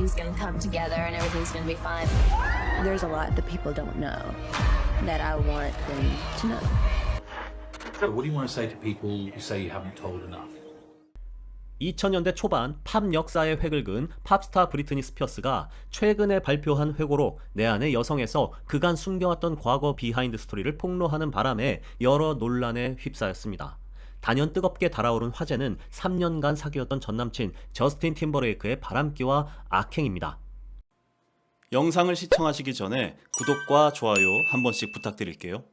everything's gonna come together and everything's gonna be fine. There's a lot that people don't know that I want them to know. So what do you want to say to people who say you haven't told enough? 2000년대 초반 팝 역사의 획을 그은 팝스타 브리트니 스피어스가 최근에 발표한 회고로 내 안의 여성에서 그간 숨겨왔던 과거 비하인드 스토리를 폭로하는 바람에 여러 논란에 휩싸였습니다. 단연 뜨겁게 달아오른 화제는 3년간 사귀었던 전남친 저스틴 팀버레이크의 바람기와 악행입니다. 영상을 시청하시기 전에 구독과 좋아요 한 번씩 부탁드릴게요.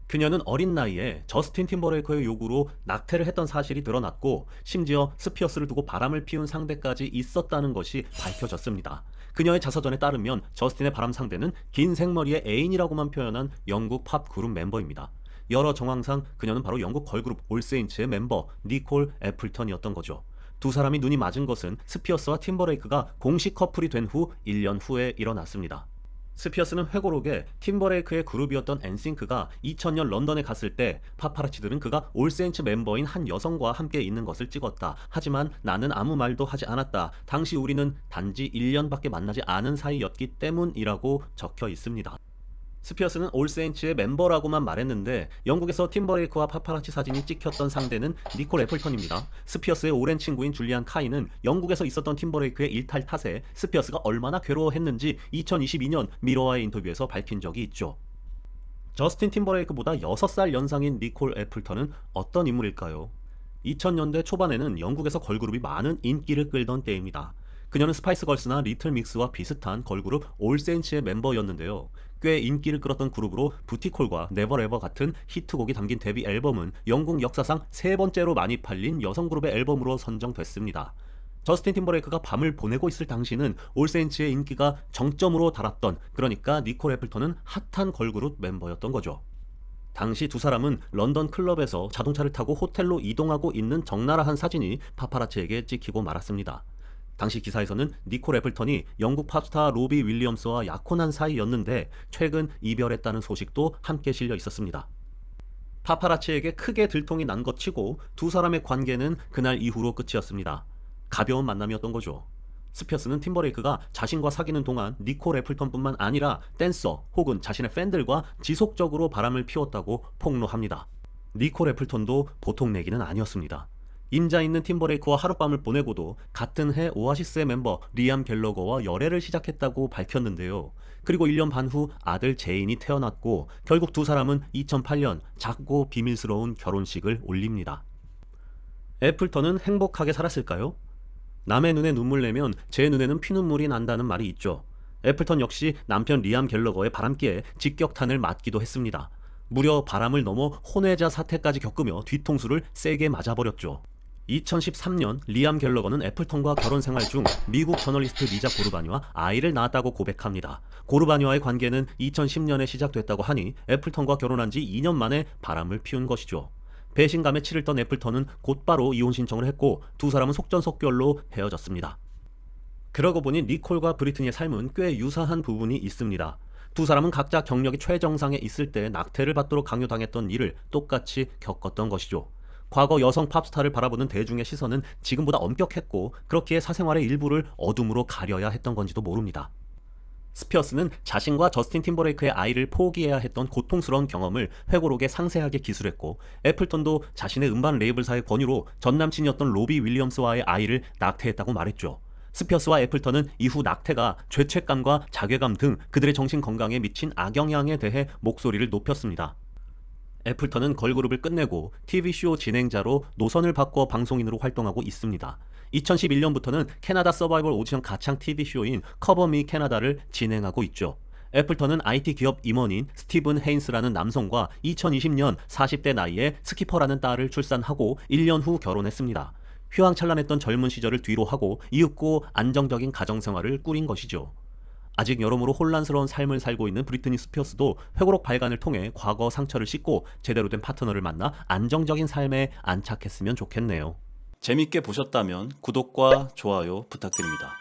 그녀는 어린 나이에 저스틴 팀버레이크의 요구로 낙태를 했던 사실이 드러났고 심지어 스피어스를 두고 바람을 피운 상대까지 있었다는 것이 밝혀졌습니다. 그녀의 자서전에 따르면 저스틴의 바람 상대는 긴 생머리의 애인이라고만 표현한 영국 팝 그룹 멤버입니다. 여러 정황상 그녀는 바로 영국 걸그룹 올세인츠의 멤버 니콜 애플턴이었던 거죠. 두 사람이 눈이 맞은 것은 스피어스와 팀버레이크가 공식 커플이 된 후 1년 후에 일어났습니다. 스피어스는 회고록에 팀버레이크의 그룹이었던 엔싱크가 2000년 런던에 갔을 때 파파라치들은 그가 올세인츠 멤버인 한 여성과 함께 있는 것을 찍었다. 하지만 나는 아무 말도 하지 않았다. 당시 우리는 단지 1년밖에 만나지 않은 사이였기 때문이라고 적혀 있습니다. 스피어스는 올세인츠의 멤버라고만 말했는데 영국에서 팀버레이크와 파파라치 사진이 찍혔던 상대는 니콜 애플턴입니다. 스피어스의 오랜 친구인 줄리안 카이는 영국에서 있었던 팀버레이크의 일탈 탓에 스피어스가 얼마나 괴로워했는지 2022년 미러와의 인터뷰에서 밝힌 적이 있죠. 저스틴 팀버레이크보다 6살 연상인 니콜 애플턴은 어떤 인물일까요? 2000년대 초반에는 영국에서 걸그룹이 많은 인기를 끌던 때입니다. 그녀는 스파이스 걸스나 리틀 믹스와 비슷한 걸그룹 올세인츠의 멤버였는데요. 꽤 인기를 끌었던 그룹으로 부티콜과 네버에버 같은 히트곡이 담긴 데뷔 앨범은 영국 역사상 3번째로 많이 팔린 여성 그룹의 앨범으로 선정됐습니다. 저스틴 팀버레이크가 밤을 보내고 있을 당시는 올세인츠의 인기가 정점으로 달았던, 그러니까 니콜 애플턴은 핫한 걸그룹 멤버였던 거죠. 당시 두 사람은 런던 클럽에서 자동차를 타고 호텔로 이동하고 있는 적나라한 한 사진이 파파라치에게 찍히고 말았습니다. 당시 기사에서는 니콜 애플턴이 영국 팝스타 로비 윌리엄스와 약혼한 사이였는데 최근 이별했다는 소식도 함께 실려 있었습니다. 파파라치에게 크게 들통이 난 것 치고 두 사람의 관계는 그날 이후로 끝이었습니다. 가벼운 만남이었던 거죠. 스피어스는 팀버레이크가 자신과 사귀는 동안 니콜 애플턴뿐만 아니라 댄서 혹은 자신의 팬들과 지속적으로 바람을 피웠다고 폭로합니다. 니콜 애플턴도 보통 내기는 아니었습니다. 임자 있는 팀버레이크와 하룻밤을 보내고도 같은 해 오아시스의 멤버 리암 갤러거와 열애를 시작했다고 밝혔는데요. 그리고 1년 반 후 아들 제인이 태어났고 결국 두 사람은 2008년 작고 비밀스러운 결혼식을 올립니다. 애플턴은 행복하게 살았을까요? 남의 눈에 눈물 내면 제 눈에는 피눈물이 난다는 말이 있죠. 애플턴 역시 남편 리암 갤러거의 바람기에 직격탄을 맞기도 했습니다. 무려 바람을 넘어 혼외자 사태까지 겪으며 뒤통수를 세게 맞아버렸죠. 2013년 리암 갤러거는 애플턴과 결혼 생활 중 미국 저널리스트 리자 고르바니와 아이를 낳았다고 고백합니다. 고르바니와의 관계는 2010년에 시작됐다고 하니 애플턴과 결혼한 지 2년 만에 바람을 피운 것이죠. 배신감에 치를 던 애플턴은 곧바로 이혼 신청을 했고 두 사람은 속전속결로 헤어졌습니다. 그러고 보니 니콜과 브리트니의 삶은 꽤 유사한 부분이 있습니다. 두 사람은 각자 경력이 최정상에 있을 때 낙태를 받도록 강요당했던 일을 똑같이 겪었던 것이죠. 과거 여성 팝스타를 바라보는 대중의 시선은 지금보다 엄격했고 그렇기에 사생활의 일부를 어둠으로 가려야 했던 건지도 모릅니다. 스피어스는 자신과 저스틴 팀버레이크의 아이를 포기해야 했던 고통스러운 경험을 회고록에 상세하게 기술했고 애플턴도 자신의 음반 레이블사의 권유로 전남친이었던 로비 윌리엄스와의 아이를 낙태했다고 말했죠. 스피어스와 애플턴은 이후 낙태가 죄책감과 자괴감 등 그들의 정신 건강에 미친 악영향에 대해 목소리를 높였습니다. 애플턴은 걸그룹을 끝내고 TV쇼 진행자로 노선을 바꿔 방송인으로 활동하고 있습니다. 2011년부터는 캐나다 서바이벌 오디션 가창 TV쇼인 커버 미 캐나다를 진행하고 있죠. 애플턴은 IT 기업 임원인 스티븐 헤인스라는 남성과 2020년 40대 나이에 스키퍼라는 딸을 출산하고 1년 후 결혼했습니다. 휘황찬란했던 젊은 시절을 뒤로 하고 이윽고 안정적인 가정생활을 꾸린 것이죠. 아직 여러모로 혼란스러운 삶을 살고 있는 브리트니 스피어스도 회고록 발간을 통해 과거 상처를 씻고 제대로 된 파트너를 만나 안정적인 삶에 안착했으면 좋겠네요. 재밌게 보셨다면 구독과 좋아요 부탁드립니다.